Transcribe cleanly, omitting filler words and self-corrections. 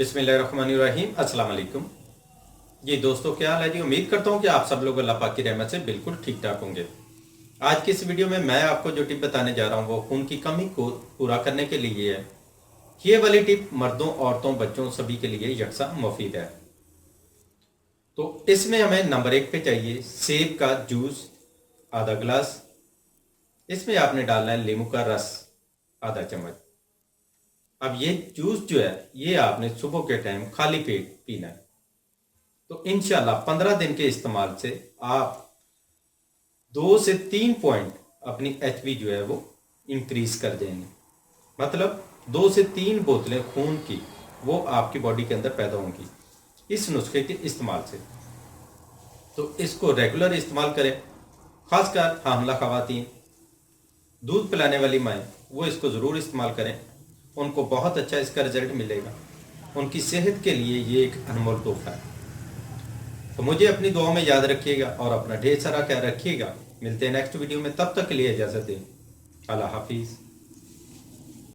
बिस्मिल्लाहिर्रहमानिर्रहीम। अस्सलाम वालेकुम। जी दोस्तों, क्या हाल है जी। उम्मीद करता हूँ कि आप सब लोग अल्लाह पाक की रहमत से बिल्कुल ठीक ठाक होंगे। आज की इस वीडियो में मैं आपको जो टिप बताने जा रहा हूँ वो खून की कमी को पूरा करने के लिए है। ये वाली टिप मर्दों, औरतों, बच्चों सभी के लिए यकसा मुफीद है। तो इसमें हमें नंबर 1 पे चाहिए सेब का जूस आधा गिलास। इसमें आपने डालना है नींबू का रस आधा चम्मच। अब ये जूस जो है ये आपने सुबह के टाइम खाली पेट पीना है। तो इंशाल्लाह 15 दिन के इस्तेमाल से आप 2 से 3 पॉइंट अपनी एचपी जो है वो इंक्रीज कर देंगे। मतलब 2 से 3 बोतलें खून की वो आपकी बॉडी के अंदर पैदा होंगी इस नुस्खे के इस्तेमाल से। तो इसको रेगुलर इस्तेमाल करें। खासकर हामला खवातीन, दूध पिलाने वाली माएँ वो इसको ज़रूर इस्तेमाल करें। उनको बहुत अच्छा इसका रिजल्ट मिलेगा। उनकी सेहत के लिए ये एक अनमोल तोहफा है। तो मुझे अपनी दुआओं में याद रखिएगा और अपना ढेर सारा ख्याल रखिएगा। मिलते हैं नेक्स्ट वीडियो में, तब तक के लिए इजाज़त दें। अल्लाह हाफिज़।